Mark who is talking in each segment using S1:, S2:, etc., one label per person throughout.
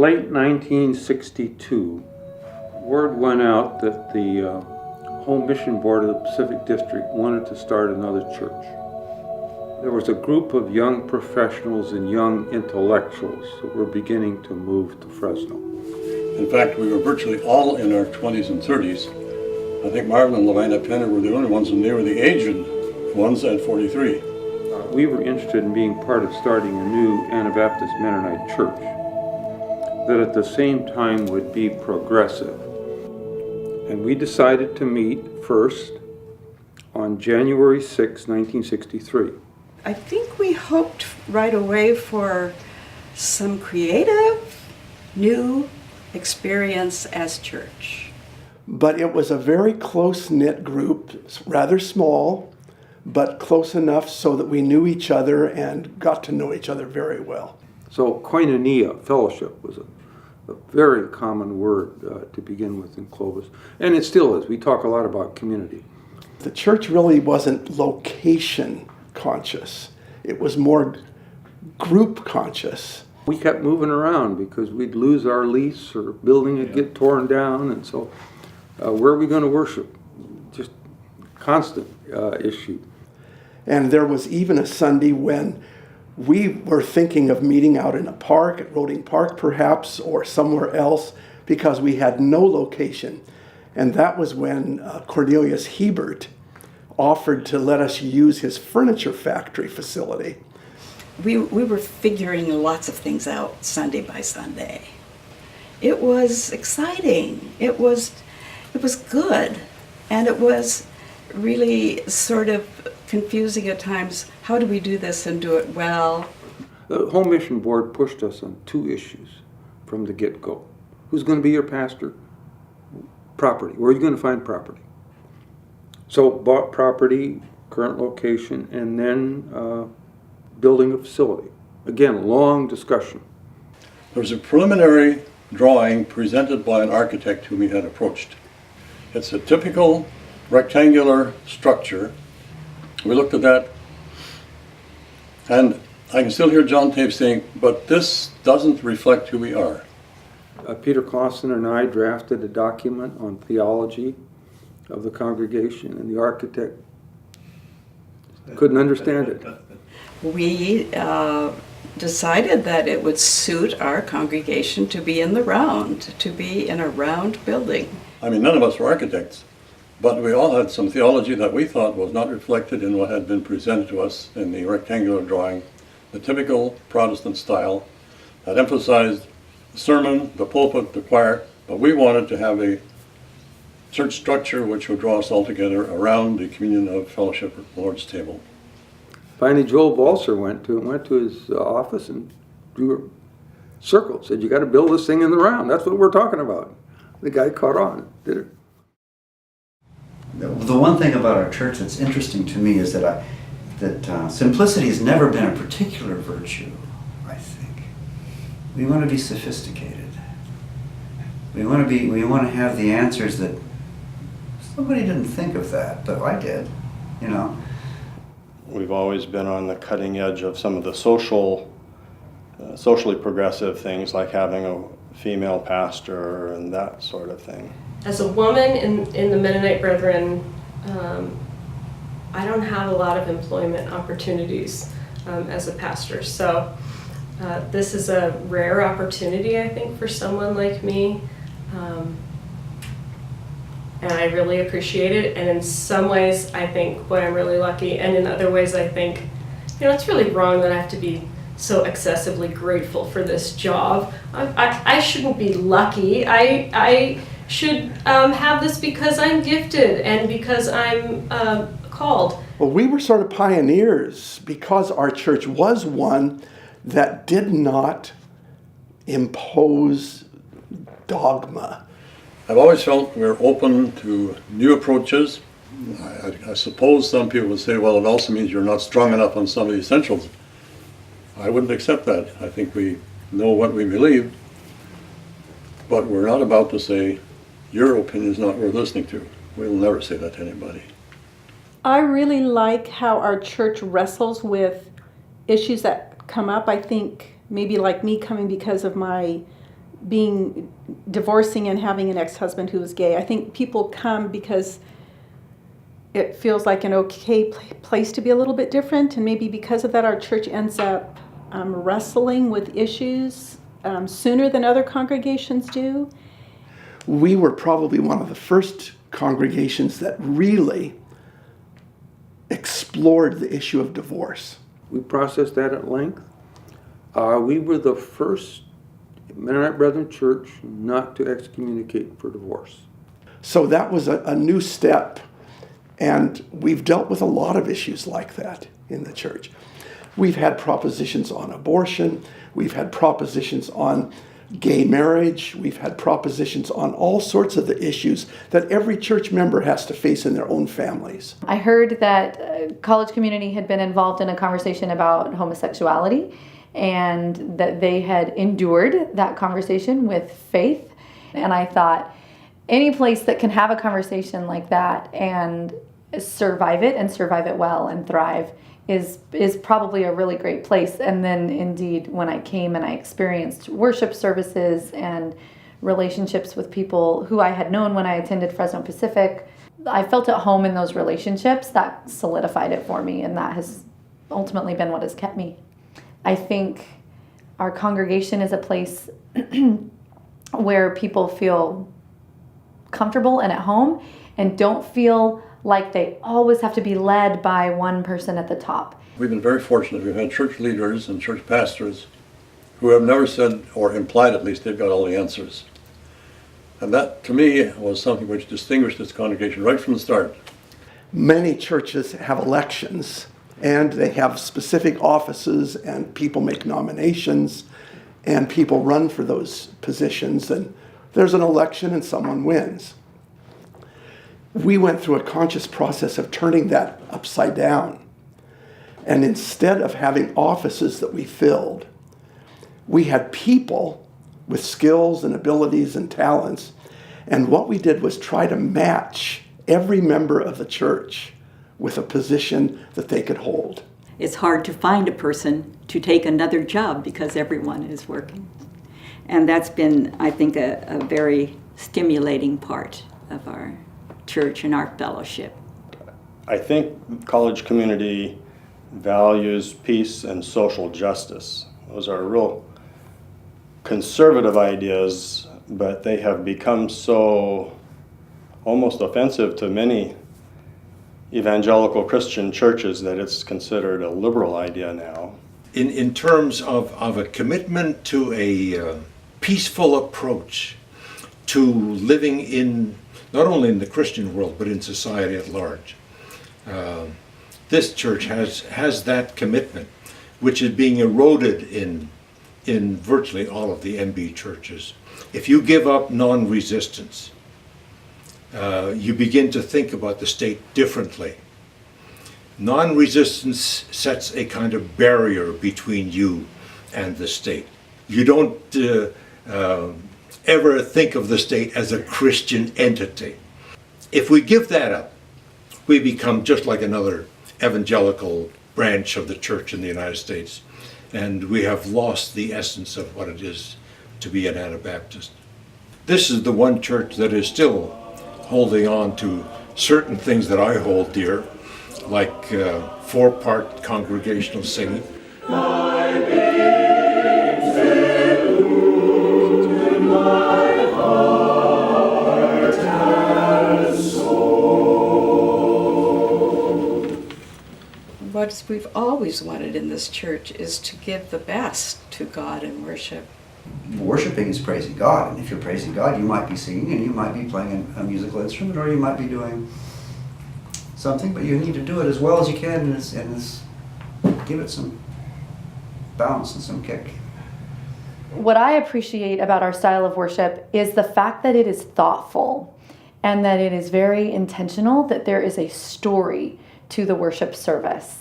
S1: late 1962, word went out that the Home Mission Board of the Pacific District wanted to start another church. There was a group of young professionals and young intellectuals that were beginning to move to Fresno.
S2: In fact, we were virtually all in our 20s and 30s. I think Marvin and Levina Penner were the only ones, and they were the aged ones at 43.
S1: We were interested in being part of starting a new Anabaptist Mennonite church that at the same time would be progressive. And we decided to meet first on January 6, 1963.
S3: I think we hoped right away for some creative, new experience as church.
S4: But it was a very close-knit group, rather small, but close enough so that we knew each other and got to know each other very well.
S1: So koinonia, fellowship, was a very common word to begin with in Clovis. And it still is. We talk a lot about community.
S4: The church really wasn't location conscious. It was more group conscious.
S1: We kept moving around because we'd lose our lease or building would get torn down. And so where are we going to worship? Just constant issue.
S4: And there was even a Sunday when we were thinking of meeting out in a park, at Roding Park perhaps, or somewhere else, because we had no location. And that was when Cornelius Hebert offered to let us use his furniture factory facility.
S3: We were figuring lots of things out Sunday by Sunday. It was exciting. It was good. And it was really sort of confusing at times. How do we do this and do it well?
S1: The Home Mission Board pushed us on two issues from the get-go. Who's going to be your pastor? Property. Where are you going to find property? So bought property, current location, and then building a facility. Again, long discussion.
S2: There was a preliminary drawing presented by an architect whom we had approached. It's a typical rectangular structure. We looked at that, and I can still hear John Tape saying, but this doesn't reflect who we are.
S1: Peter Clausen and I drafted a document on theology of the congregation, and the architect couldn't understand it.
S3: We decided that it would suit our congregation to be in the round, to be in a round building.
S2: I mean, none of us were architects, but we all had some theology that we thought was not reflected in what had been presented to us in the rectangular drawing, the typical Protestant style that emphasized the sermon, the pulpit, the choir, but we wanted to have a church structure which would draw us all together around the communion of fellowship at the Lord's table.
S1: Finally, Joel Balser went to his office and drew a circle. Said, "You got to build this thing in the round. That's what we're talking about." The guy caught on, did it.
S5: The one thing about our church that's interesting to me is that simplicity has never been a particular virtue. I think we want to be sophisticated. We want to have the answers that somebody didn't think of that, but I did. You know.
S6: We've always been on the cutting edge of some of the socially progressive things, like having a female pastor and that sort of thing.
S7: As a woman in the Mennonite Brethren, I don't have a lot of employment opportunities as a pastor. So this is a rare opportunity, I think, for someone like me. And I really appreciate it. And in some ways, I think, boy, I'm really lucky. And in other ways, I think, it's really wrong that I have to be so excessively grateful for this job. I shouldn't be lucky. I should have this because I'm gifted and because I'm called.
S4: Well, we were sort of pioneers because our church was one that did not impose dogma.
S2: I've always felt we're open to new approaches. I suppose some people would say, well, it also means you're not strong enough on some of the essentials. I wouldn't accept that. I think we know what we believe, but we're not about to say, your opinion is not worth listening to. We'll never say that to anybody.
S8: I really like how our church wrestles with issues that come up. I think maybe like me coming because of my being divorcing and having an ex-husband who was gay. I think people come because it feels like an okay place to be a little bit different, and maybe because of that our church ends up wrestling with issues sooner than other congregations do.
S4: We were probably one of the first congregations that really explored the issue of divorce.
S1: We processed that at length. We were the first Mennonite Brethren church not to excommunicate for divorce.
S4: So that was a new step, and we've dealt with a lot of issues like that in the church. We've had propositions on abortion, we've had propositions on gay marriage, we've had propositions on all sorts of the issues that every church member has to face in their own families.
S9: I heard that college community had been involved in a conversation about homosexuality, and that they had endured that conversation with faith. And I thought, any place that can have a conversation like that and survive it well and thrive is probably a really great place. And then indeed, when I came and I experienced worship services and relationships with people who I had known when I attended Fresno Pacific, I felt at home in those relationships. That solidified it for me, and that has ultimately been what has kept me. I think our congregation is a place where people feel comfortable and at home and don't feel like they always have to be led by one person at the top.
S2: We've been very fortunate. We've had church leaders and church pastors who have never said, or implied at least, they've got all the answers. And that, to me, was something which distinguished this congregation right from the start.
S4: Many churches have elections, and they have specific offices, and people make nominations, and people run for those positions, and there's an election and someone wins. We went through a conscious process of turning that upside down. And instead of having offices that we filled, we had people with skills and abilities and talents. And what we did was try to match every member of the church with a position that they could hold.
S10: It's hard to find a person to take another job because everyone is working. And that's been, I think, a very stimulating part of our church and our fellowship.
S6: I think college community values peace and social justice. Those are real conservative ideas, but they have become so almost offensive to many evangelical Christian churches that it's considered a liberal idea now.
S11: In terms of a commitment to a peaceful approach to living in, not only in the Christian world, but in society at large. This church has that commitment, which is being eroded in virtually all of the MB churches. If you give up non-resistance, you begin to think about the state differently. Non-resistance sets a kind of barrier between you and the state. You don't ever think of the state as a Christian entity. If we give that up, we become just like another evangelical branch of the church in the United States, and we have lost the essence of what it is to be an Anabaptist. This is the one church that is still holding on to certain things that I hold dear, like four-part congregational singing.
S3: What we've always wanted in this church is to give the best to God in worship.
S5: Worshiping is praising God, and if you're praising God, you might be singing, and you might be playing a musical instrument, or you might be doing something, but you need to do it as well as you can, and give it some bounce and some kick.
S9: What I appreciate about our style of worship is the fact that it is thoughtful and that it is very intentional, that there is a story to the worship service.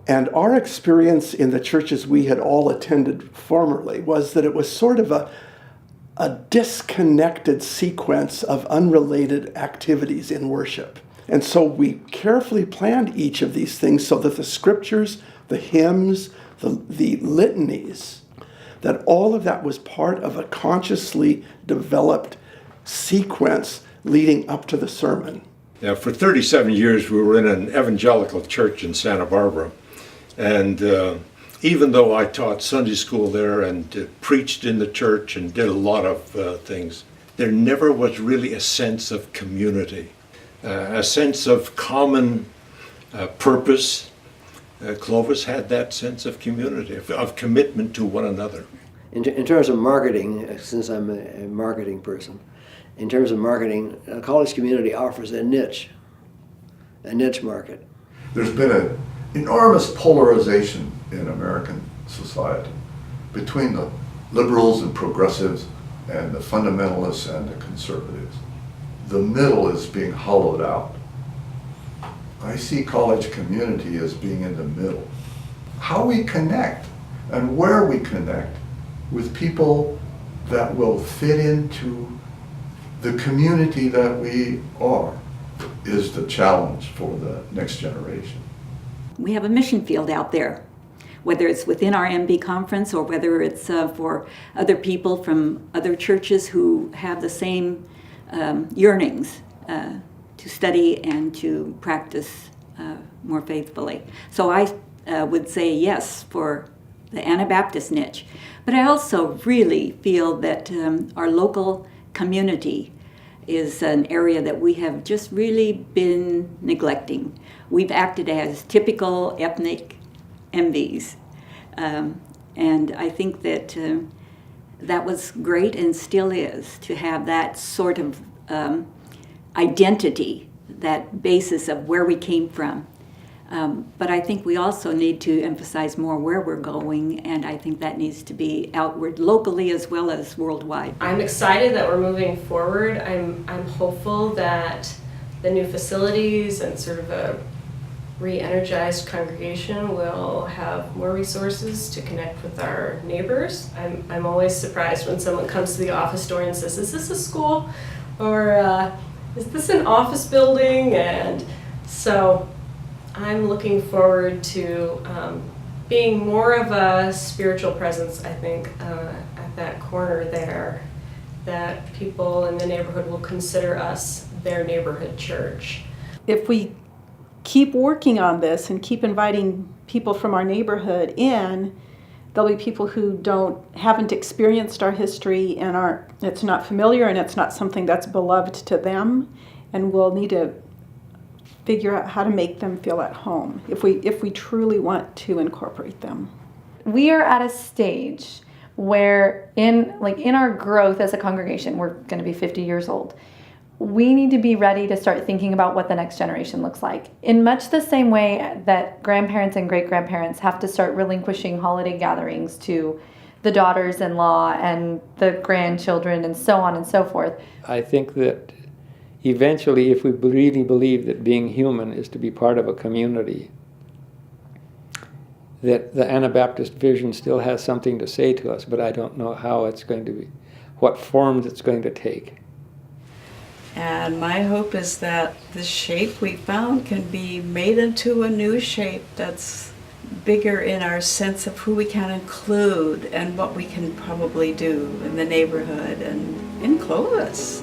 S4: And our experience in the churches we had all attended formerly was that it was sort of a disconnected sequence of unrelated activities in worship. And so we carefully planned each of these things so that the scriptures, the hymns, the litanies that all of that was part of a consciously developed sequence leading up to the sermon.
S11: Now, for 37 years, we were in an evangelical church in Santa Barbara. And even though I taught Sunday school there and preached in the church and did a lot of things, there never was really a sense of community, a sense of common purpose. Clovis had that sense of community, of commitment to one another.
S12: In terms of marketing, since I'm a marketing person, in terms of marketing, a college community offers a niche market.
S13: There's been an enormous polarization in American society between the liberals and progressives and the fundamentalists and the conservatives. The middle is being hollowed out. I see college community as being in the middle. How we connect and where we connect with people that will fit into the community that we are is the challenge for the next generation.
S10: We have a mission field out there, whether it's within our MB conference or whether it's for other people from other churches who have the same yearnings to study and to practice more faithfully. So I would say yes for the Anabaptist niche. But I also really feel that our local community is an area that we have just really been neglecting. We've acted as typical ethnic MVs. And I think that that was great and still is, to have that sort of identity, that basis of where we came from. But I think we also need to emphasize more where we're going, and I think that needs to be outward locally as well as worldwide.
S7: I'm excited that we're moving forward. I'm hopeful that the new facilities and sort of a re-energized congregation will have more resources to connect with our neighbors. I'm always surprised when someone comes to the office door and says, "Is this a school?" or "Is this an office building?" And so I'm looking forward to being more of a spiritual presence, I think, at that corner there, that people in the neighborhood will consider us their neighborhood church.
S8: If we keep working on this and keep inviting people from our neighborhood in, there'll be people who haven't experienced our history and it's not familiar and it's not something that's beloved to them, and we'll need to figure out how to make them feel at home if we truly want to incorporate them.
S9: We are at a stage where in our growth as a congregation, we're going to be 50 years old. We need to be ready to start thinking about what the next generation looks like. In much the same way that grandparents and great-grandparents have to start relinquishing holiday gatherings to the daughters-in-law and the grandchildren and so on and so forth.
S1: I think that eventually, if we really believe that being human is to be part of a community, that the Anabaptist vision still has something to say to us, but I don't know how it's going to be, what forms it's going to take.
S3: And my hope is that the shape we found can be made into a new shape that's bigger in our sense of who we can include and what we can probably do in the neighborhood and in Clovis.